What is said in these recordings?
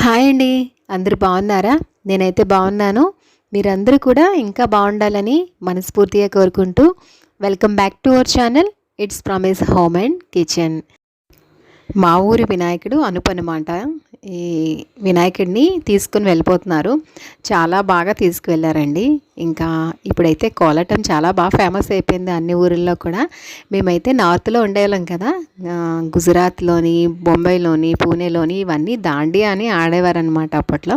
Hi అండి. అందరూ బాగున్నారా? నేనైతే బాగున్నాను. మీరందరూ కూడా ఇంకా బాగుండాలని మనస్ఫూర్తిగా కోరుకుంటూ welcome back to our channel it's promise home and kitchen. మా ఊరి వినాయకుడు అనుపనమాట. ఈ వినాయకుడిని తీసుకుని వెళ్ళిపోతున్నారు. చాలా బాగా తీసుకువెళ్లారండి. ఇంకా ఇప్పుడైతే కోలాటం చాలా బాగా ఫేమస్ అయిపోయింది అన్ని ఊరిల్లో కూడా. మేమైతే నార్త్లో ఉండేవాళ్ళం కదా, గుజరాత్లోని, బొంబాయిలోని, పూణేలోని ఇవన్నీ దాండియా అని ఆడేవారనమాట అప్పట్లో.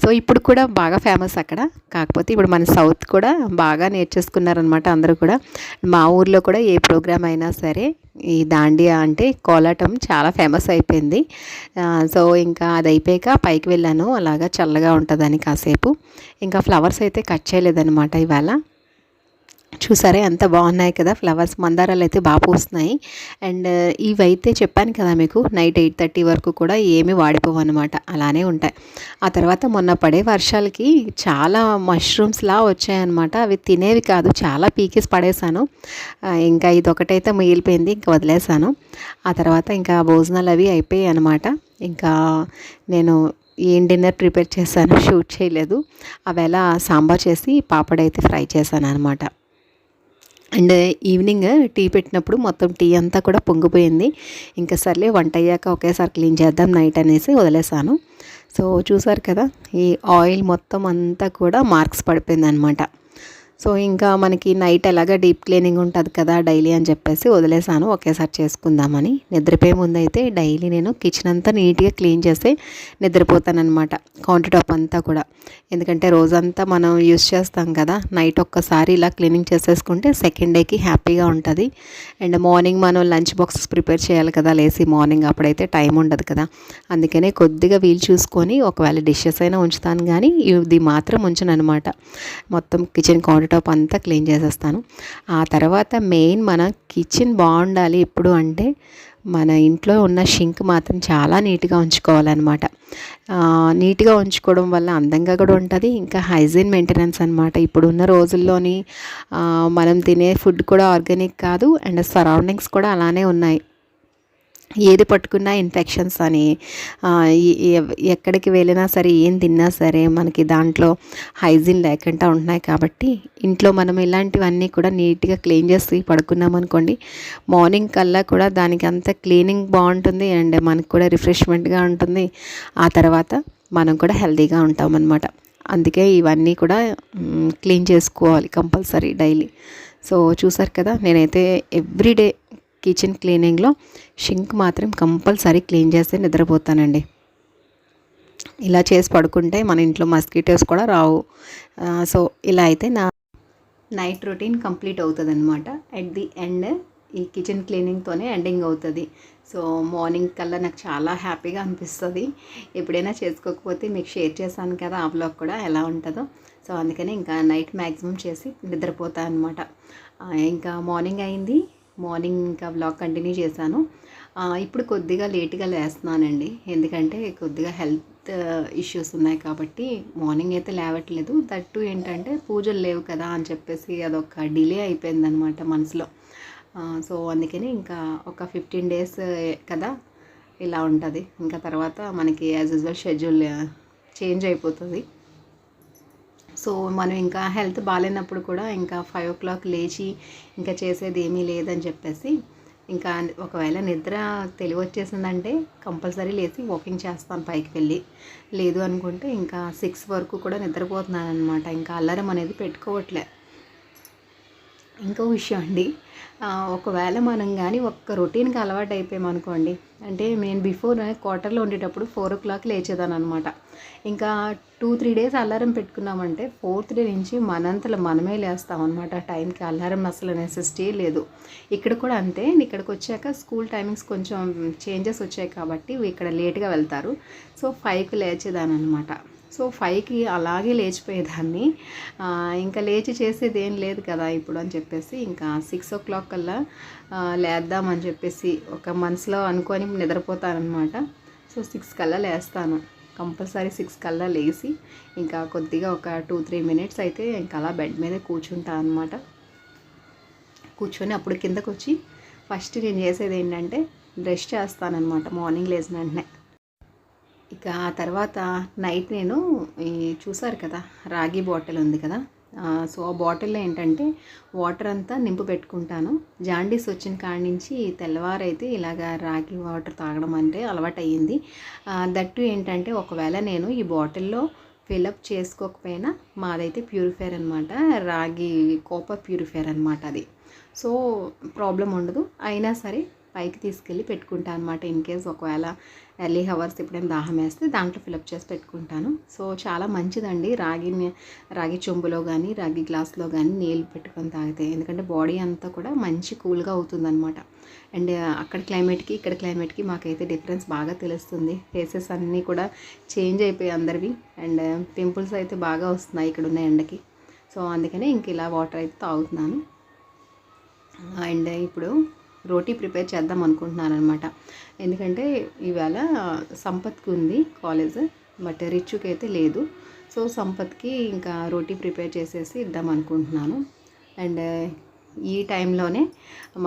సో ఇప్పుడు కూడా బాగా ఫేమస్ అక్కడ. కాకపోతే ఇప్పుడు మన సౌత్ కూడా బాగా నేర్చేసుకున్నారనమాట అందరూ కూడా. మా ఊర్లో కూడా ఏ ప్రోగ్రామ్ అయినా సరే ఈ దాండియా అంటే కోలాటం చాలా ఫేమస్ అయిపోయింది. సో ఇంకా అది అయిపోయాక పైకి వెళ్ళాను, అలాగా చల్లగా ఉంటుందని కాసేపు. ఇంకా ఫ్లవర్స్ అయితే కట్ చేయలేదన్నమాట ఇవాళ. చూసారా ఎంత బాగున్నాయి కదా ఫ్లవర్స్, మందారాలు అయితే బాగా పూస్తున్నాయి. అండ్ ఇవైతే చెప్పాను కదా మీకు, నైట్ 8:30 వరకు కూడా ఏమీ వాడిపోవు అనమాట, అలానే ఉంటాయి. ఆ తర్వాత మొన్న పడే వర్షాలకి చాలా మష్రూమ్స్లా వచ్చాయన్నమాట. అవి తినేవి కాదు, చాలా పీకేసి పడేశాను. ఇంకా ఇదొకటైతే మిగిలిపోయింది, ఇంకా వదిలేశాను. ఆ తర్వాత ఇంకా భోజనాలు అవి అయిపోయాయి అనమాట. ఇంకా నేను ఏం డిన్నర్ ప్రిపేర్ చేశాను షూట్ చేయలేదు. అవేళ సాంబార్ చేసి పాపడైతే ఫ్రై చేశాను అనమాట. అండ్ ఈవినింగ్ టీ పెట్టినప్పుడు మొత్తం టీ అంతా కూడా పొంగిపోయింది. ఇంకా సర్లే వంట అయ్యాక ఒకేసారి క్లీన్ చేద్దాం నైట్ అనేసి వదిలేసాను. సో చూసారు కదా, ఈ ఆయిల్ మొత్తం అంతా కూడా మార్క్స్ పడిపోయింది అనమాట. సో ఇంకా మనకి నైట్ ఎలాగా డీప్ క్లీనింగ్ ఉంటుంది కదా డైలీ అని చెప్పేసి వదిలేసాను, ఒకేసారి చేసుకుందామని. నిద్రపోయే ముందు అయితే డైలీ నేను కిచెన్ అంతా నీట్గా క్లీన్ చేసి నిద్రపోతానమాట, కౌంటర్ టాప్ అంతా కూడా. ఎందుకంటే రోజంతా మనం యూస్ చేస్తాం కదా, నైట్ ఒక్కసారి ఇలా క్లీనింగ్ చేసేసుకుంటే సెకండ్ డేకి హ్యాపీగా ఉంటుంది. అండ్ మార్నింగ్ మనం లంచ్ బాక్సెస్ ప్రిపేర్ చేయాలి కదా లేసి మార్నింగ్, అప్పుడైతే టైం ఉండదు కదా. అందుకనే కొద్దిగా వీలు చూసుకొని ఒకవేళ డిషెస్ అయినా ఉంచుతాను, కానీ ఇది మాత్రం ఉంచను అనమాట. మొత్తం కిచెన్ కౌంటర్ టాప్ అంతా క్లీన్ చేసేస్తాను. ఆ తర్వాత మెయిన్ మన కిచెన్ బాగుండాలి ఎప్పుడు అంటే మన ఇంట్లో ఉన్న షింక్ మాత్రం చాలా నీట్గా ఉంచుకోవాలన్నమాట. నీట్గా ఉంచుకోవడం వల్ల అందంగా కూడా ఉంటుంది, ఇంకా హైజీన్ మెయింటెనెన్స్ అనమాట. ఇప్పుడున్న రోజుల్లోని మనం తినే ఫుడ్ కూడా ఆర్గానిక్ కాదు, అండ్ సరౌండింగ్స్ కూడా అలానే ఉన్నాయి. ఏది పట్టుకున్నా ఇన్ఫెక్షన్స్ అని, ఎక్కడికి వెళ్ళినా సరే ఏం తిన్నా సరే మనకి దాంట్లో హైజీన్ లేకుండా ఉంటున్నాయి. కాబట్టి ఇంట్లో మనం ఇలాంటివన్నీ కూడా నీట్గా క్లీన్ చేసి పడుకున్నాం అనుకోండి, మార్నింగ్ కల్లా కూడా దానికి అంత క్లీనింగ్ బాగుంటుంది, అండ్ మనకు కూడా రిఫ్రెష్మెంట్గా ఉంటుంది. ఆ తర్వాత మనం కూడా హెల్తీగా ఉంటామన్నమాట. అందుకే ఇవన్నీ కూడా క్లీన్ చేసుకోవాలి కంపల్సరీ డైలీ. సో చూసారు కదా, నేనైతే ఎవ్రీడే కిచెన్ క్లీనింగ్లో షింక్ మాత్రం కంపల్సరీ క్లీన్ చేస్తే నిద్రపోతానండి. ఇలా చేసి పడుకుంటే మన ఇంట్లో మస్కిటోస్ కూడా రావు. సో ఇలా అయితే నా నైట్ రొటీన్ కంప్లీట్ అవుతుంది అనమాట. అట్ ది ఎండ్ ఈ కిచెన్ క్లీనింగ్తోనే ఎండింగ్ అవుతుంది. సో మార్నింగ్ కల్లా నాకు చాలా హ్యాపీగా అనిపిస్తుంది. ఎప్పుడైనా చేసుకోకపోతే మీకు షేర్ చేశాను కదా ఆ వ్లాగ్ కూడా ఎలా ఉంటుందో. సో అందుకని ఇంకా నైట్ మ్యాక్సిమం చేసి నిద్రపోతాను అనమాట. ఇంకా మార్నింగ్ అయింది, మార్నింగ్ ఇంకా వ్లాగ్ కంటిన్యూ చేశాను. ఇప్పుడు కొద్దిగా లేట్గా లేస్తున్నానండి, ఎందుకంటే కొద్దిగా హెల్త్ ఇష్యూస్ ఉన్నాయి కాబట్టి మార్నింగ్ అయితే లేవట్లేదు. దట్టు ఏంటంటే పూజలు లేవు కదా అని చెప్పేసి అదొక డిలే అయిపోయిందనమాట మనసులో. సో అందుకని ఇంకా ఒక 15 days కదా ఇలా ఉంటుంది. ఇంకా తర్వాత మనకి యాజ్ యూజువల్ షెడ్యూల్ చేంజ్ అయిపోతుంది. సో మనం ఇంకా హెల్త్ బాగాలేనప్పుడు కూడా ఇంకా 5 o'clock లేచి ఇంకా చేసేది ఏమీ లేదని చెప్పేసి, ఇంకా ఒకవేళ నిద్ర తెలివి వచ్చేసిందంటే కంపల్సరీ లేచి వాకింగ్ చేస్తాను పైకి వెళ్ళి. లేదు అనుకుంటే ఇంకా 6 వరకు కూడా నిద్రపోతున్నాను అనమాట. ఇంకా అలారం అనేది పెట్టుకోవట్లే. ఇంకో విషయం అండి, ఒకవేళ మనం కానీ ఒక్క రొటీన్కి అలవాటు అయిపోయామనుకోండి, అంటే నేను బిఫోర్ క్వార్టర్లో ఉండేటప్పుడు 4 o'clock లేచేదాన్ని అనమాట. ఇంకా 2-3 days అలారం పెట్టుకున్నామంటే 4th day నుంచి మనంతలో మనమే లేస్తాం అనమాట. టైంకి అలారం అసలు నెసెసిటీ లేదు. ఇక్కడ కూడా అంతే. ఇక్కడికి వచ్చాక స్కూల్ టైమింగ్స్ కొంచెం చేంజెస్ వచ్చాయి కాబట్టి ఇక్కడ లేట్గా వెళ్తారు. సో 5కి లేచేదాన్ని అనమాట. సో 5కి అలాగే లేచిపోయేదాన్ని. ఇంకా లేచి చేసేది ఏం లేదు కదా ఇప్పుడు అని చెప్పేసి ఇంకా 6 o'clock కల్లా లేద్దామని చెప్పేసి ఒక మనసులో అనుకొని నిద్రపోతానమాట. సో 6 కల్లా లేస్తాను, కంపల్సరీ 6 కల్లా లేచి ఇంకా కొద్దిగా ఒక 2-3 minutes అయితే ఇంకా అలా బెడ్ మీద కూర్చుంటాను అనమాట. కూర్చొని అప్పుడు కిందకు వచ్చి ఫస్ట్ నేను చేసేది ఏంటంటే బ్రష్ చేస్తానన్నమాట మార్నింగ్ లేచిన వెంటనే. ఇక ఆ తర్వాత నైట్ నేను ఈ చూసారు కదా రాగి బాటిల్ ఉంది కదా, సో ఆ బాటిల్లో ఏంటంటే వాటర్ అంతా నింపు పెట్టుకుంటాను. జాండీస్ వచ్చిన కాడి నుంచి తెల్లవారైతే ఇలాగా రాగి వాటర్ తాగడం అంటే అలవాటు అయ్యింది. దట్టు ఏంటంటే ఒకవేళ నేను ఈ బాటిల్లో ఫిలప్ చేసుకోకపోయినా మాదైతే ప్యూరిఫైర్ అనమాట, రాగి కాపర్ ప్యూరిఫైర్ అనమాట అది. సో ప్రాబ్లం ఉండదు. అయినా సరే పైకి తీసుకెళ్ళి పెట్టుకుంటాను అనమాట. ఇన్ కేస్ ఒకవేళ ఎర్లీ హవర్స్ ఎప్పుడైనా దాహం వేస్తే దాంట్లో ఫిలప్ చేసి పెట్టుకుంటాను. సో చాలా మంచిదండి రాగి చెంబులో కానీ రాగి గ్లాస్లో కానీ నీళ్ళు పెట్టుకొని తాగితే, ఎందుకంటే బాడీ అంతా కూడా మంచి కూల్గా అవుతుందన్నమాట. అండ్ అక్కడ క్లైమేట్కి ఇక్కడ క్లైమేట్కి మాకైతే డిఫరెన్స్ బాగా తెలుస్తుంది. ఫేసెస్ అన్నీ కూడా చేంజ్ అయిపోయాయి అందరివి, అండ్ పింపుల్స్ అయితే బాగా వస్తున్నాయి ఇక్కడ ఉన్న ఎండకి. సో అందుకనే ఇంక ఇలా వాటర్ అయితే తాగుతున్నాను. అండ్ ఇప్పుడు రోటీ ప్రిపేర్ చేద్దాం అనుకుంటున్నాను అనమాట. ఎందుకంటే ఈవేళ సంపత్కి ఉంది కాలేజ్, బట్ రిచ్చుకి అయితే లేదు. సో సంపత్కి ఇంకా రోటీ ప్రిపేర్ చేసేసి ఇద్దాం అనుకుంటున్నాను. అండ్ ఈ టైంలోనే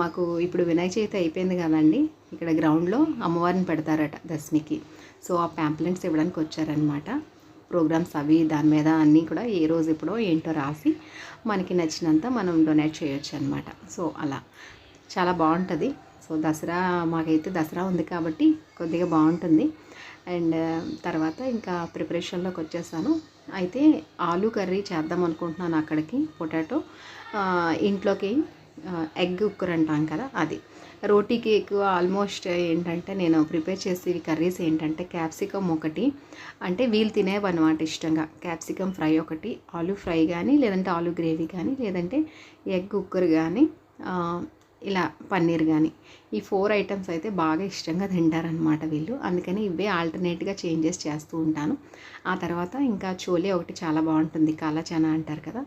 మాకు ఇప్పుడు వినాయక చవితి అయిపోయింది కదండి, ఇక్కడ గ్రౌండ్లో అమ్మవారిని పెడతారట దశమికి. సో ఆ ప్యాంప్లెట్స్ ఇవ్వడానికి వచ్చారనమాట. ప్రోగ్రామ్స్ అవి దాని మీద అన్నీ కూడా ఏ రోజు ఎప్పుడో ఏంటో రాసి మనకి నచ్చినంత మనం డొనేట్ చేయొచ్చు అనమాట. సో అలా చాలా బాగుంటుంది. సో దసరా మాకైతే దసరా ఉంది కాబట్టి కొద్దిగా బాగుంటుంది. అండ్ తర్వాత ఇంకా ప్రిపరేషన్లోకి వచ్చేసాను. అయితే ఆలూ కర్రీ చేద్దాం అనుకుంటున్నాను. అక్కడికి పొటాటో, ఇంట్లోకి ఎగ్ కుక్కర్ అంటాం కదా అది. రోటీకి ఎక్కువ ఆల్మోస్ట్ ఏంటంటే నేను ప్రిపేర్ చేసే కర్రీస్ ఏంటంటే క్యాప్సికమ్ ఒకటి, అంటే వీళ్ళు తినేవన్నమాట ఇష్టంగా, క్యాప్సికమ్ ఫ్రై ఒకటి, ఆలూ ఫ్రై కానీ లేదంటే ఆలూ గ్రేవీ కానీ లేదంటే ఎగ్ కుక్కర్ కానీ ఇలా పన్నీర్ కానీ, ఈ 4 ఐటమ్స్ అయితే బాగా ఇష్టంగా తింటారనమాట వీళ్ళు. అందుకని ఇవే ఆల్టర్నేట్గా చేంజెస్ చేస్తూ ఉంటాను. ఆ తర్వాత ఇంకా చోలే ఒకటి చాలా బాగుంటుంది, కాలా చనా అంటారు కదా,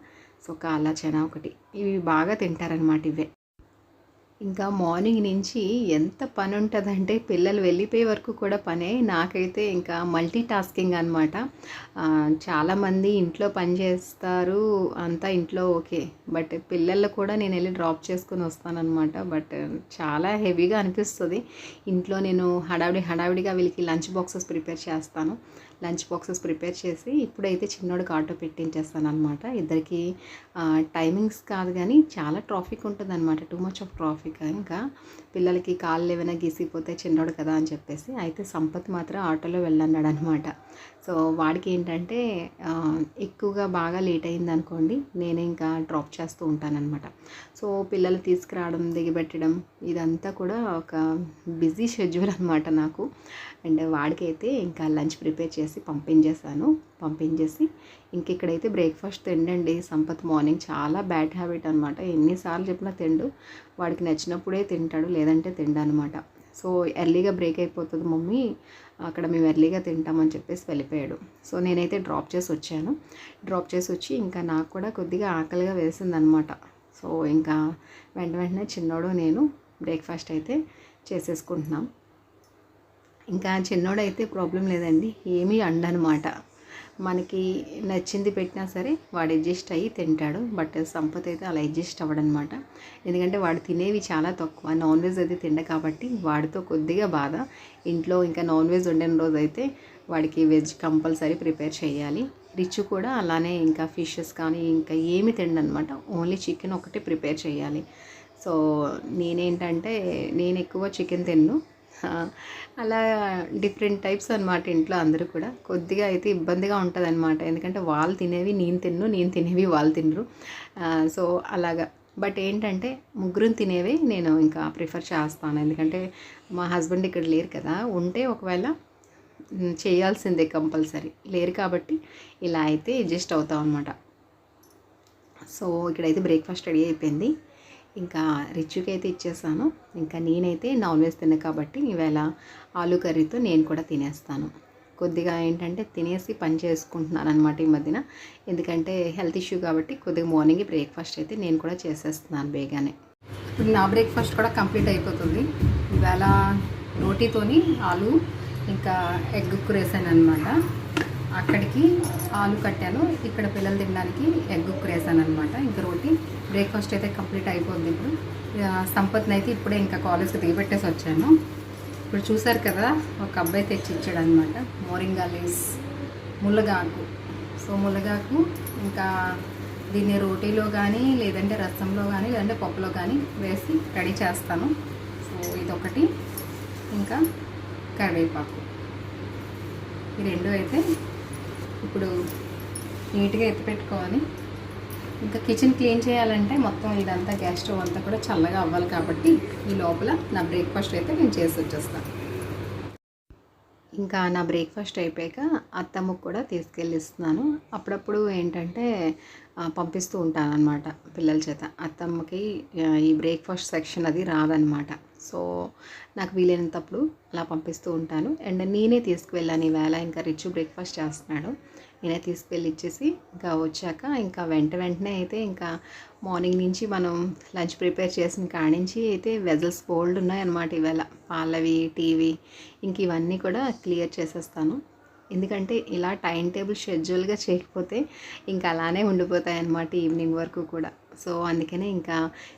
సో కాలా చనా ఒకటి, ఇవి బాగా తింటారనమాట ఇవే. ఇంకా మార్నింగ్ నుంచి ఎంత పని ఉంటుందంటే పిల్లలు వెళ్ళిపోయే వరకు కూడా పనే. నాకైతే ఇంకా మల్టీ టాస్కింగ్ అనమాట. చాలామంది ఇంట్లో పని చేస్తారు, అంతా ఇంట్లో ఓకే, బట్ పిల్లలు కూడా నేను వెళ్ళి డ్రాప్ చేసుకుని వస్తానన్నమాట. బట్ చాలా హెవీగా అనిపిస్తుంది. ఇంట్లో నేను హడావిడిగా వీళ్ళకి లంచ్ బాక్సెస్ ప్రిపేర్ చేస్తాను. లంచ్ బాక్సెస్ ప్రిపేర్ చేసి ఇప్పుడైతే చిన్నోడికి ఆటో పెట్టించేస్తాను అనమాట. ఇద్దరికి టైమింగ్స్ కాదు కానీ చాలా ట్రాఫిక్ ఉంటుంది అనమాట, టూ మచ్ ఆఫ్ ట్రాఫిక్. ఇంకా పిల్లలకి కాళ్ళు ఏమైనా గీసిపోతే చిన్నోడు కదా అని చెప్పేసి అయితే సంపత్ మాత్రం ఆటోలో వెళ్ళన్నాడు అనమాట. సో వాడికి ఏంటంటే ఎక్కువగా బాగా లేట్ అయింది అనుకోండి, నేనే ఇంకా డ్రాప్ చేస్తూ ఉంటానన్నమాట. సో పిల్లలు తీసుకురావడం దిగబెట్టడం ఇదంతా కూడా ఒక బిజీ షెడ్యూల్ అనమాట నాకు. అండ్ వాడికైతే ఇంకా లంచ్ ప్రిపేర్ చేసి పంపించేసి ఇంక ఇక్కడైతే బ్రేక్ఫాస్ట్ తిండండి. సంపత్ మార్నింగ్ చాలా బ్యాడ్ హ్యాబిట్ అనమాట, ఎన్నిసార్లు చెప్పినా తిండు, వాడికి నచ్చినప్పుడే తింటాడు, లేదంటే తిండనమాట. సో ఎర్లీగా బ్రేక్ అయిపోతుంది మమ్మీ, అక్కడ మేము ఎర్లీగా తింటామని చెప్పేసి వెళ్ళిపోయాడు. సో నేనైతే డ్రాప్ చేసి వచ్చి ఇంకా నాకు కూడా కొద్దిగా ఆకలిగా వేసిందనమాట. సో ఇంకా వెంటనే చిన్నోడు నేను బ్రేక్ఫాస్ట్ అయితే చేసేసుకుంటున్నాం. ఇంకా చిన్నోడైతే ప్రాబ్లం లేదండి, ఏమీ అండనమాట, మనకి నచ్చింది పెట్టినా సరే వాడు అడ్జస్ట్ అయ్యి తింటాడు. బట్ సంపత్ అయితే అలా అడ్జస్ట్ అవ్వడనమాట, ఎందుకంటే వాడు తినేవి చాలా తక్కువ, నాన్ వెజ్ అది తిండ కాబట్టి వాడితో కొద్దిగా బాధ. ఇంట్లో ఇంకా నాన్ వెజ్ వండిన రోజు అయితే వాడికి వెజ్ కంపల్సరీ ప్రిపేర్ చేయాలి. రిచ్ కూడా అలానే, ఇంకా ఫిషెస్ కానీ ఇంకా ఏమి తిండనమాట, ఓన్లీ చికెన్ ఒకటి ప్రిపేర్ చేయాలి. సో నేనేంటంటే నేను ఎక్కువ చికెన్ తిన్ను, అలా డిఫరెంట్ టైప్స్ అనమాట. ఇంట్లో అందరూ కూడా కొద్దిగా అయితే ఇబ్బందిగా ఉంటుంది అనమాట, ఎందుకంటే వాళ్ళు తినేవి నేను తినేవి వాళ్ళు తినరు. సో అలాగా. బట్ ఏంటంటే ముగ్గురు తినేవి నేను ఇంకా ప్రిఫర్ చేస్తాను, ఎందుకంటే మా హస్బెండ్ ఇక్కడ లేరు కదా, ఉంటే ఒకవేళ చేయాల్సిందే కంపల్సరీ, లేరు కాబట్టి ఇలా అయితే అడ్జస్ట్ అవుతాం అనమాట. సో ఇక్కడైతే బ్రేక్ఫాస్ట్ రెడీ అయిపోయింది. ఇంకా రిచ్కి అయితే ఇచ్చేసాను. ఇంకా నేనైతే నాన్ వెజ్ తిన్నా కాబట్టి ఈవేళ ఆలూ కర్రీతో నేను కూడా తినేస్తాను. కొద్దిగా ఏంటంటే తినేసి పని చేసుకుంటున్నాను అనమాట ఈ మధ్యన, ఎందుకంటే హెల్త్ ఇష్యూ కాబట్టి కొద్దిగా మార్నింగ్ బ్రేక్ఫాస్ట్ అయితే నేను కూడా చేసేస్తున్నాను బేగానే. ఇప్పుడు నా బ్రేక్ఫాస్ట్ కూడా కంప్లీట్ అయిపోతుంది. ఈవేళ రోటీతోని ఆలూ ఇంకా ఎగ్ కురేసాను అనమాట. అక్కడికి ఆలు కట్టాను, ఇక్కడ పిల్లలు తినడానికి ఎగ్ కురేసాను అనమాట. ఇంకా రోటీ బ్రేక్ఫాస్ట్ అయితే కంప్లీట్ అయిపోద్ది. ఇప్పుడు సంపత్ని అయితే ఇప్పుడే ఇంకా కాలేజ్కి దిగబెట్టేసి వచ్చాను. ఇప్పుడు చూసారు కదా, ఒక అబ్బాయి తెచ్చి ఇచ్చాడు అనమాట మోరింగా లీవ్స్, ముల్లగాకు. సో ముల్లగాకు ఇంకా దీన్ని రోటీలో కానీ లేదంటే రసంలో కానీ లేదంటే పప్పులో కానీ వేసి రెడీ చేస్తాను. సో ఇదొకటి, ఇంకా కరివేపాకు, ఈ రెండు అయితే ఇప్పుడు నీట్గా ఎత్తి పెట్టుకోవాలి. ఇంకా కిచెన్ క్లీన్ చేయాలంటే మొత్తం ఇదంతా గ్యాస్ స్టవ్ అంతా కూడా చల్లగా అవ్వాలి కాబట్టి ఈ లోపల నా బ్రేక్ఫాస్ట్ అయితే నేను చేసి వచ్చేస్తాను. ఇంకా నా బ్రేక్ఫాస్ట్ అయిపోయాక అత్తమ్మకు కూడా తీసుకెళ్ళిస్తున్నాను. అప్పుడప్పుడు ఏంటంటే పంపిస్తూ ఉంటాను అనమాట పిల్లల చేత. అత్తమ్మకి ఈ బ్రేక్ఫాస్ట్ సెక్షన్ అది రాదనమాట. సో నాకు వీలైనంతప్పుడు అలా పంపిస్తూ ఉంటాను. అండ్ నేనే తీసుకువెళ్ళాను ఈవేళ. ఇంకా రిచ్ బ్రేక్ఫాస్ట్ చేస్తున్నాడు, నేనే తీసుకెళ్ళి ఇచ్చేసి ఇంకా వచ్చాక ఇంకా వెంటనే అయితే ఇంకా మార్నింగ్ నుంచి మనం లంచ్ ప్రిపేర్ చేసిన కాడి నుంచి అయితే వెజల్స్ బోల్డ్ ఉన్నాయన్నమాట. ఈవేళ పాలవి, టీవీ, ఇంక ఇవన్నీ కూడా క్లియర్ చేసేస్తాను. ఎందుకంటే ఇలా టైం టేబుల్ షెడ్యూల్గా చేయకపోతే ఇంకా అలానే ఉండిపోతాయి అన్నమాట ఈవినింగ్ వరకు కూడా. సో అందుకనే ఇంకా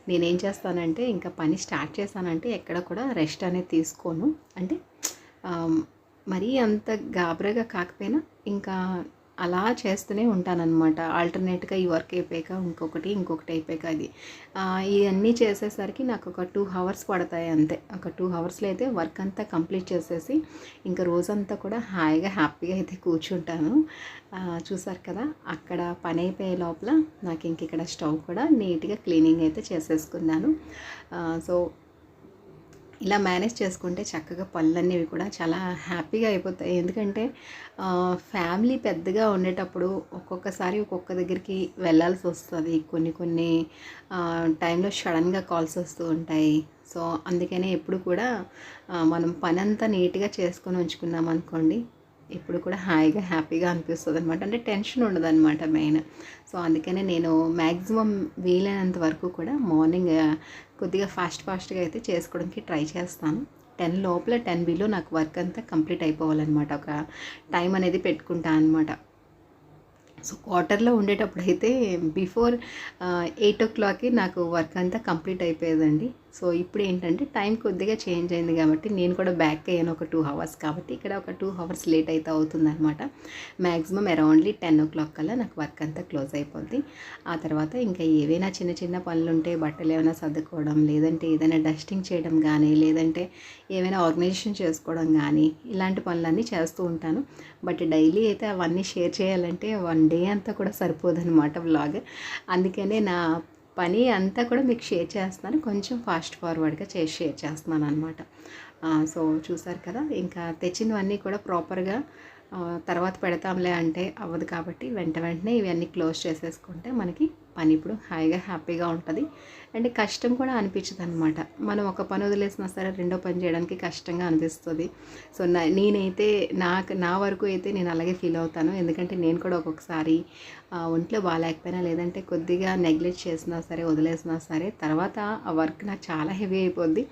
నేనేం చేస్తానంటే ఇంకా పని స్టార్ట్ చేశానంటే ఎక్కడ కూడా రెస్ట్ అనేది తీసుకోను. అంటే మరీ అంత గాబరాగా కాకపోయినా ఇంకా అలా చేస్తూనే ఉంటానన్నమాట. ఆల్టర్నేట్గా ఈ వర్క్ అయిపోయాక ఇంకొకటి అయిపోయాక అది ఇవన్నీ చేసేసరికి నాకు ఒక 2 అవర్స్ పడతాయి అంతే. ఒక 2 అవర్స్లో అయితే వర్క్ అంతా కంప్లీట్ చేసేసి ఇంకా రోజంతా కూడా హాయిగా హ్యాపీగా అయితే కూర్చుంటాను. చూసారు కదా, అక్కడ పని అయిపోయే లోపల నాకు ఇంక ఇక్కడ స్టవ్ కూడా నీట్గా క్లీనింగ్ అయితే చేసేసుకున్నాను. సో ఇలా మేనేజ్ చేసుకుంటే చక్కగా పనులన్నీ కూడా చాలా హ్యాపీగా అయిపోతాయి. ఎందుకంటే ఫ్యామిలీ పెద్దగా ఉండేటప్పుడు ఒక్కొక్కసారి ఒక్కొక్క దగ్గరికి వెళ్ళాల్సి వస్తుంది. కొన్ని టైంలో సడన్గా కాల్స్ వస్తూ ఉంటాయి. సో అందుకనే ఎప్పుడు కూడా మనం పని అంతా నీట్గా చేసుకొని ఉంచుకున్నాం అనుకోండి, ఇప్పుడు కూడా హాయిగా హ్యాపీగా అనిపిస్తుంది అనమాట. అంటే టెన్షన్ ఉండదు అనమాట మెయిన్. సో అందుకనే నేను మ్యాక్సిమం వీలైనంత వరకు కూడా మార్నింగ్ కొద్దిగా ఫాస్ట్గా అయితే చేసుకోవడానికి ట్రై చేస్తాను. 10 లోపల 10 బిలో నాకు వర్క్ అంతా కంప్లీట్ అయిపోవాలన్నమాట. ఒక టైం అనేది పెట్టుకుంటాను అనమాట. సో క్వార్టర్లో ఉండేటప్పుడు అయితే బిఫోర్ 8 o'clockకి నాకు వర్క్ అంతా కంప్లీట్ అయిపోయేదండి. సో ఇప్పుడు ఏంటంటే టైం కొద్దిగా చేంజ్ అయింది కాబట్టి నేను కూడా బ్యాక్ అయ్యాను ఒక 2 అవర్స్. కాబట్టి ఇక్కడ ఒక 2 అవర్స్ లేట్ అయితే అవుతుందన్నమాట. మ్యాక్సిమం అరౌండ్లీ 10 o'clock కల్లా నాకు వర్క్ అంతా క్లోజ్ అయిపోద్ది. ఆ తర్వాత ఇంకా ఏవైనా చిన్న పనులు ఉంటే బట్టలు ఏమైనా సర్దుకోవడం, లేదంటే ఏదైనా డస్టింగ్ చేయడం కానీ, లేదంటే ఏమైనా ఆర్గనైజేషన్ చేసుకోవడం కానీ, ఇలాంటి పనులన్నీ చేస్తూ ఉంటాను. బట్ డైలీ అయితే అవన్నీ షేర్ చేయాలంటే 1 డే అంతా కూడా సరిపోదన్నమాట వ్లాగ్. అందుకనే నా పని అంతా కూడా మీకు షేర్ చేస్తున్నాను, కొంచెం ఫాస్ట్ ఫార్వర్డ్గా షేర్ చేస్తున్నాను అనమాట. సో చూసారు కదా, ఇంకా తెచ్చినవన్నీ కూడా ప్రాపర్గా తర్వాత పెడతాంలే అంటే అవ్వదు కాబట్టి వెంటనే ఇవన్నీ క్లోజ్ చేసేసుకుంటే మనకి పని ఇప్పుడు హాయిగా హ్యాపీగా ఉంటుంది. అండ్ కష్టం కూడా అనిపించదు అనమాట. మనం ఒక పని వదిలేసినా సరే రెండో పని చేయడానికి కష్టంగా అనిపిస్తుంది. సో నేనైతే నా వరకు అయితే నేను అలాగే ఫీల్ అవుతాను. ఎందుకంటే నేను కూడా ఒక్కొక్కసారి ఒంట్లో బాగాలేకపోయినా లేదంటే కొద్దిగా నెగ్లెక్ట్ చేసినా సరే, వదిలేసినా సరే, తర్వాత ఆ వర్క్ నాకు చాలా హెవీ అయిపోద్ది.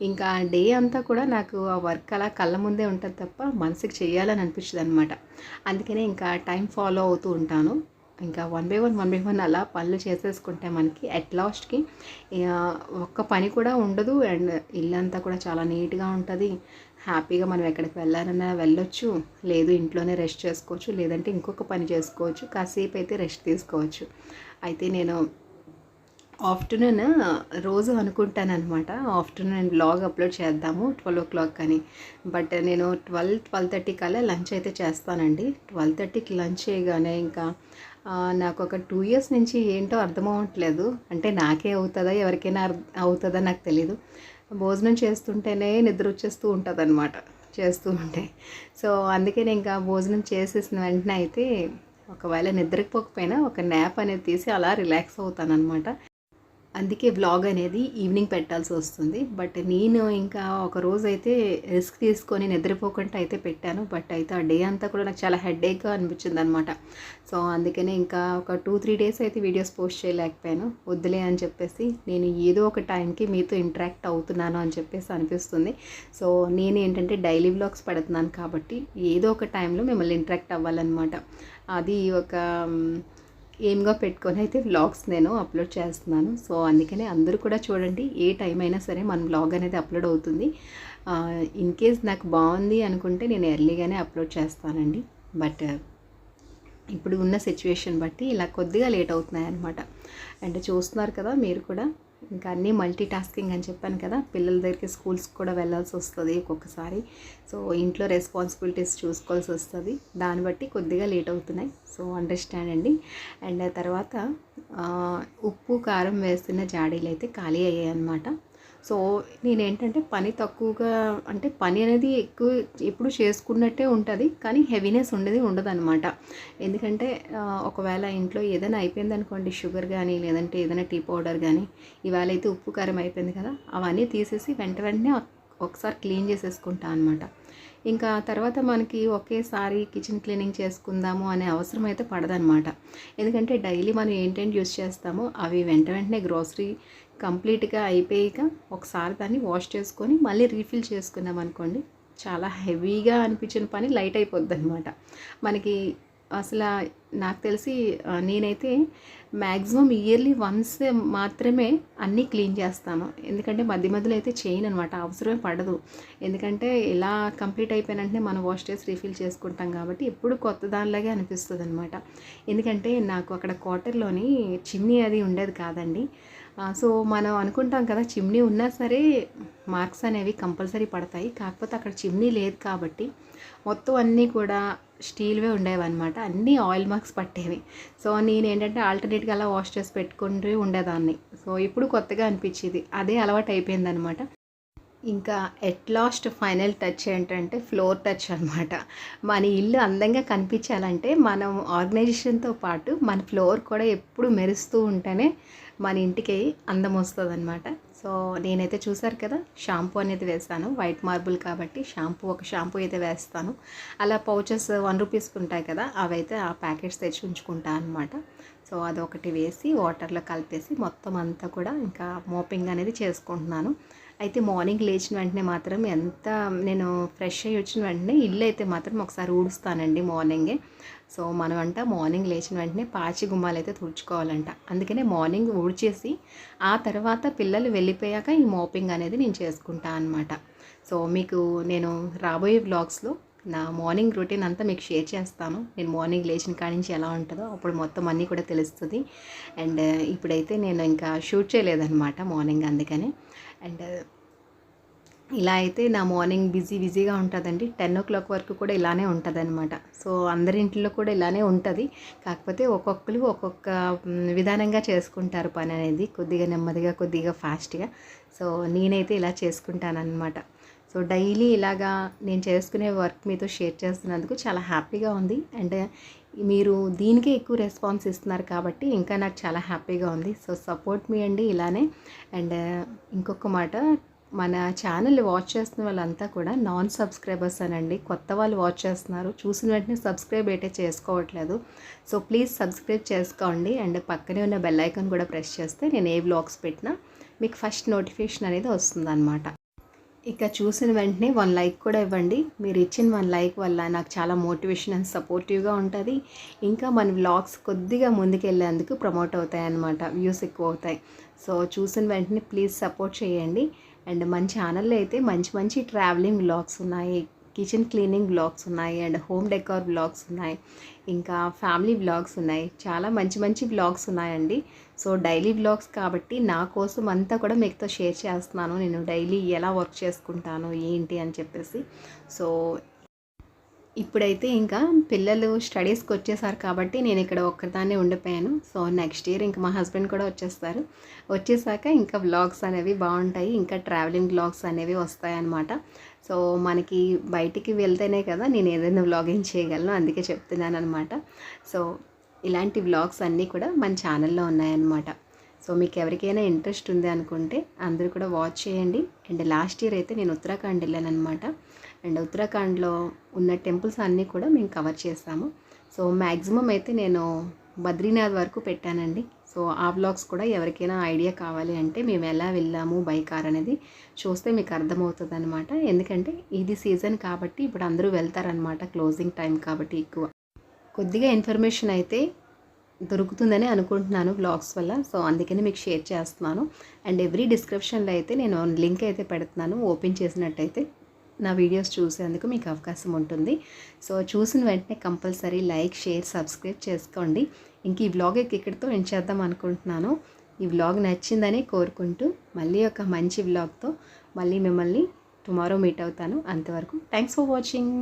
ఇంకా డే అంతా కూడా నాకు ఆ వర్క్ అలా కళ్ళ ముందే ఉంటుంది తప్ప మనసుకి చేయాలని అనిపించదు అనమాట. అందుకనే ఇంకా టైం ఫాలో అవుతూ ఉంటాను. ఇంకా వన్ బై వన్ అలా పనులు చేసేసుకుంటే మనకి అట్ లాస్ట్కి ఒక్క పని కూడా ఉండదు. అండ్ ఇల్లంతా కూడా చాలా నీట్గా ఉంటుంది. హ్యాపీగా మనం ఎక్కడికి వెళ్ళాలన్నా వెళ్ళొచ్చు, లేదు ఇంట్లోనే రెస్ట్ చేసుకోవచ్చు, లేదంటే ఇంకొక పని చేసుకోవచ్చు, కాసేపు అయితే రెస్ట్ తీసుకోవచ్చు. అయితే నేను ఆఫ్టర్నూన్ రోజు అనుకుంటాను అనమాట, ఆఫ్టర్నూన్ బ్లాగ్ అప్లోడ్ చేద్దాము 12 o'clock అని. బట్ నేను 12:30 కల్లా లంచ్ అయితే చేస్తానండి. 12:30కి లంచ్ చేయగానే ఇంకా నాకు ఒక 2 years నుంచి ఏంటో అర్థమవట్లేదు. అంటే నాకే అవుతుందా ఎవరికైనా అవుతుందా నాకు తెలీదు. భోజనం చేస్తుంటేనే నిద్ర వచ్చేస్తూ ఉంటుంది అనమాట చేస్తూ ఉంటే. సో అందుకని ఇంకా భోజనం చేసేసిన వెంటనే అయితే ఒకవేళ నిద్రపోకపోయినా ఒక న్యాప్ అనేది తీసి అలా రిలాక్స్ అవుతాను అనమాట. అందుకే వ్లాగ్ అనేది ఈవినింగ్ పెట్టాల్సి వస్తుంది. బట్ నేను ఇంకా ఒక రోజు అయితే రిస్క్ తీసుకొని నిద్రపోకుండా అయితే పెట్టాను. బట్ అయితే ఆ డే అంతా కూడా నాకు చాలా హెడేక్గా అనిపించింది అనమాట. సో అందుకనే ఇంకా ఒక 2-3 days అయితే వీడియోస్ పోస్ట్ చేయలేకపోయాను. వద్దులే అని చెప్పేసి నేను ఏదో ఒక టైంకి మీతో ఇంటరాక్ట్ అవుతున్నాను అని చెప్పేసి అనిపిస్తుంది. సో నేను ఏంటంటే డైలీ వ్లాగ్స్ పెడుతున్నాను కాబట్టి ఏదో ఒక టైంలో మిమ్మల్ని ఇంటరాక్ట్ అవ్వాలన్నమాట. అది ఒక ఎయిమ్గా పెట్టుకొని అయితే వ్లాగ్స్ నేను అప్లోడ్ చేస్తున్నాను. సో అందుకనే అందరూ కూడా చూడండి, ఏ టైం అయినా సరే మన వ్లాగ్ అనేది అప్లోడ్ అవుతుంది. ఇన్ కేస్ నాకు బాగుంది అనుకుంటే నేను ఎర్లీగానే అప్లోడ్ చేస్తానండి. బట్ ఇప్పుడు ఉన్న సిచ్యువేషన్ బట్టి ఇలా కొద్దిగా లేట్ అవుతున్నాయి అనమాట. అంటే చూస్తున్నారు కదా మీరు కూడా, ఇంకా అన్నీ మల్టీ టాస్కింగ్ అని చెప్పాను కదా, పిల్లల దగ్గరికి స్కూల్స్కి కూడా వెళ్ళాల్సి వస్తుంది ఒక్కొక్కసారి. సో ఇంట్లో రెస్పాన్సిబిలిటీస్ చూసుకోవాల్సి వస్తుంది, దాన్ని బట్టి కొద్దిగా లేట్ అవుతున్నాయి. సో అండర్స్టాండ్ అండి. అండ్ తర్వాత ఉప్పు కారం వేస్తున్న జాడీలు అయితే ఖాళీ అయ్యాయి అనమాట. సో నేనేంటంటే పని తక్కువగా, అంటే పని అనేది ఎక్కువ ఎప్పుడు చేసుకున్నట్టే ఉంటుంది, కానీ హెవీనెస్ ఉండదన్నమాట. ఎందుకంటే ఒకవేళ ఇంట్లో ఏదైనా అయిపోయింది అనుకోండి, షుగర్ కానీ లేదంటే ఏదైనా టీ పౌడర్ కానీ, ఇవాళ అయితే ఉప్పు కారం అయిపోయింది కదా, అవన్నీ తీసేసి వెంటనే ఒకసారి క్లీన్ చేసేసుకుంటాను అనమాట. ఇంకా తర్వాత మనకి ఒకేసారి కిచెన్ క్లీనింగ్ చేసుకుందాము అనే అవసరం అయితే పడదనమాట. ఎందుకంటే డైలీ మనం ఏంటంటే యూస్ చేస్తామో అవి వెంటనే గ్రోసరీ కంప్లీట్గా అయిపోయాక ఒకసారి దాన్ని వాష్ చేసుకొని మళ్ళీ రీఫిల్ చేసుకున్నాం అనుకోండి, చాలా హెవీగా అనిపించిన పని లైట్ అయిపోద్ది అనమాట మనకి. అసలు నాకు తెలిసి నేనైతే మ్యాక్సిమం ఇయర్లీ వన్స్ మాత్రమే అన్నీ క్లీన్ చేస్తాను. ఎందుకంటే మధ్యలో అయితే చేయను అనమాట, అవసరమే పడదు. ఎందుకంటే ఇలా కంప్లీట్ అయిపోయిన వెంటనే మనం వాష్ చేసి రీఫిల్ చేసుకుంటాం కాబట్టి ఎప్పుడు కొత్త దానిలాగే అనిపిస్తుంది అనమాట. ఎందుకంటే నాకు అక్కడ క్వార్టర్లోని చిమ్నీ అది ఉండేది కాదండి. సో మనం అనుకుంటాం కదా చిమ్నీ ఉన్నా సరే మార్క్స్ అనేవి కంపల్సరీ పడతాయి, కాకపోతే అక్కడ చిమ్నీ లేదు కాబట్టి మొత్తం అన్నీ కూడా స్టీల్వే ఉండేవన్నమాట, అన్నీ ఆయిల్ మార్క్స్ పట్టేవి. సో నేను ఏంటంటే ఆల్టర్నేట్గా అలా వాష్ చేసి పెట్టుకుంటూ ఉండేదాన్ని. సో ఇప్పుడు కొత్తగా అనిపించేది, అదే అలవాటు అయిపోయిందనమాట. ఇంకా ఎట్ లాస్ట్ ఫైనల్ టచ్ ఏంటంటే ఫ్లోర్ టచ్ అనమాట. మన ఇల్లు అందంగా కనిపించాలంటే మనం ఆర్గనైజేషన్తో పాటు మన ఫ్లోర్ కూడా ఎప్పుడు మెరుస్తూ ఉంటేనే మన ఇంటికి అందం వస్తుంది అనమాట. సో నేనైతే చూసారు కదా, షాంపూ అనేది వేస్తాను, వైట్ మార్బుల్ కాబట్టి ఒక షాంపూ అయితే వేస్తాను. అలా పౌచెస్ 1 రూపీస్ ఉంటాయి కదా, అవైతే ఆ ప్యాకెట్స్ తెచ్చి ఉంచుకుంటాను అనమాట. సో అదొకటి వేసి వాటర్లో కలిపేసి మొత్తం అంతా కూడా ఇంకా మోపింగ్ అనేది చేసుకుంటున్నాను. అయితే మార్నింగ్ లేచిన వెంటనే మాత్రం నేను ఫ్రెష్ అయ్యి వచ్చిన వెంటనే ఇల్లు అయితే మాత్రం ఒకసారి ఊడుస్తానండి మార్నింగే. సో మనమంట మార్నింగ్ లేచిన వెంటనే పాచి గుమ్మాలు అయితే తుడుచుకోవాలంట, అందుకనే మార్నింగ్ ఊడ్చేసి ఆ తర్వాత పిల్లలు వెళ్ళిపోయాక ఈ మోపింగ్ అనేది నేను చేసుకుంటాను అనమాట. సో మీకు నేను రాబోయే వ్లాగ్స్లో నా మార్నింగ్ రొటీన్ అంతా మీకు షేర్ చేస్తాను. నేను మార్నింగ్ లేచిన కాడి నుంచి ఎలా ఉంటుందో అప్పుడు మొత్తం అన్నీ కూడా తెలుస్తుంది. అండ్ ఇప్పుడైతే నేను ఇంకా షూట్ చేయలేదన్నమాట మార్నింగ్, అందుకని. అండ్ ఇలా అయితే నా మార్నింగ్ బిజీగా ఉంటుందండి. 10 o'clock వరకు కూడా ఇలానే ఉంటుందన్నమాట. సో అందరి ఇంట్లో కూడా ఇలానే ఉంటుంది, కాకపోతే ఒక్కొక్కరు ఒక్కొక్క విధానంగా చేసుకుంటారు పని అనేది, కొద్దిగా నెమ్మదిగా కొద్దిగా ఫాస్ట్గా. సో నేనైతే ఇలా చేసుకుంటానన్నమాట. సో డైలీ ఇలాగా నేను చేసుకునే వర్క్ మీతో షేర్ చేస్తున్నందుకు చాలా హ్యాపీగా ఉంది. అండ్ మీరు దీనికే ఎక్కువ రెస్పాన్స్ ఇస్తున్నారు కాబట్టి ఇంకా నాకు చాలా హ్యాపీగా ఉంది. సో సపోర్ట్ మీ అండి ఇలానే. అండ్ ఇంకొక మాట, మన ఛానల్ వాచ్ చేస్తున్న వాళ్ళంతా కూడా నాన్ సబ్స్క్రైబర్స్ అనండి, కొత్త వాళ్ళు వాచ్ చేస్తున్నారు, చూసిన వెంటనే సబ్స్క్రైబ్ అయితే చేసుకోవట్లేదు. సో ప్లీజ్ సబ్స్క్రైబ్ చేసుకోండి. అండ్ పక్కనే ఉన్న బెల్ ఐకాన్ కూడా ప్రెస్ చేస్తే నేను ఏ వ్లాగ్స్ పెట్టినా మీకు ఫస్ట్ నోటిఫికేషన్ అనేది వస్తుందన్నమాట. ఇక చూసిన వెంటనే 1 లైక్ కూడా ఇవ్వండి. మీరు ఇచ్చిన 1 లైక్ వల్ల నాకు చాలా మోటివేషన్ అండ్ సపోర్టివ్గా ఉంటుంది. ఇంకా మన వ్లాగ్స్ కొద్దిగా ముందుకెళ్ళేందుకు ప్రమోట్ అవుతాయి అన్నమాట, వ్యూస్ ఎక్కువ అవుతాయి. సో చూసిన వెంటనే ప్లీజ్ సపోర్ట్ చేయండి. అండ్ మన ఛానల్లో అయితే మంచి ట్రావెలింగ్ వ్లాగ్స్ ఉన్నాయి, కిచెన్ క్లీనింగ్ వ్లాగ్స్ ఉన్నాయి, అండ్ హోమ్ డెకార్ వ్లాగ్స్ ఉన్నాయి, ఇంకా ఫ్యామిలీ వ్లాగ్స్ ఉన్నాయి, చాలా మంచి వ్లాగ్స్ ఉన్నాయండి. సో డైలీ వ్లాగ్స్ కాబట్టి నా కోసం అంతా కూడా మీతో షేర్ చేస్తున్నాను, నేను డైలీ ఎలా వర్క్ చేసుకుంటాను ఏంటి అని చెప్పేసి. సో ఇప్పుడైతే ఇంకా పిల్లలు స్టడీస్కి వచ్చేసారు కాబట్టి నేను ఇక్కడ ఒక్కదాన్నే ఉండిపోయాను. సో నెక్స్ట్ ఇయర్ ఇంకా మా హస్బెండ్ కూడా వచ్చేసాక ఇంకా వ్లాగ్స్ అనేవి బాగుంటాయి, ఇంకా ట్రావెలింగ్ వ్లాగ్స్ అనేవి వస్తాయన్నమాట. సో మనకి బయటికి వెళ్తేనే కదా నేను ఏదైనా వ్లాగింగ్ చేయగలను, అందుకే చెప్తున్నాను అనమాట. సో ఇలాంటి వ్లాగ్స్ అన్నీ కూడా మన ఛానల్లో ఉన్నాయన్నమాట. సో మీకు ఎవరికైనా ఇంట్రెస్ట్ ఉంది అనుకుంటే అందరూ కూడా వాచ్ చేయండి. అండ్ లాస్ట్ ఇయర్ అయితే నేను ఉత్తరాఖండ్ వెళ్ళాను అనమాట. అండ్ ఉత్తరాఖండ్లో ఉన్న టెంపుల్స్ అన్నీ కూడా మేము కవర్ చేసాము. సో మ్యాక్సిమం అయితే నేను బద్రీనాథ్ వరకు పెట్టానండి. సో ఆ వ్లాగ్స్ కూడా ఎవరికైనా ఐడియా కావాలి అంటే మేము ఎలా వెళ్ళాము బై కార్ అనేది చూస్తే మీకు అర్థమవుతుంది అనమాట. ఎందుకంటే ఇది సీజన్ కాబట్టి ఇప్పుడు అందరూ వెళ్తారనమాట, క్లోజింగ్ టైం కాబట్టి ఎక్కువ. కొద్దిగా ఇన్ఫర్మేషన్ అయితే దొరుకుతుందని అనుకుంటున్నాను వ్లాగ్స్ వల్ల. సో అందుకని మీకు షేర్ చేస్తున్నాను. అండ్ ఎవ్రీ డిస్క్రిప్షన్లో అయితే నేను లింక్ అయితే పెడుతున్నాను. ఓపెన్ చేసినట్టయితే నా వీడియోస్ చూసేందుకు మీకు అవకాశం ఉంటుంది. సో చూసిన వెంటనే కంపల్సరీ లైక్, షేర్, సబ్స్క్రైబ్ చేసుకోండి. ఇంక ఈ వ్లాగ్ ఇక్కడితో ఎండ్ చేద్దాం అనుకుంటున్నాను. ఈ వ్లాగ్ నచ్చిందని కోరుకుంటూ మళ్ళీ ఒక మంచి వ్లాగ్తో మళ్ళీ మిమ్మల్ని టుమారో మీట్ అవుతాను. అంతవరకు థ్యాంక్స్ ఫర్ వాచింగ్.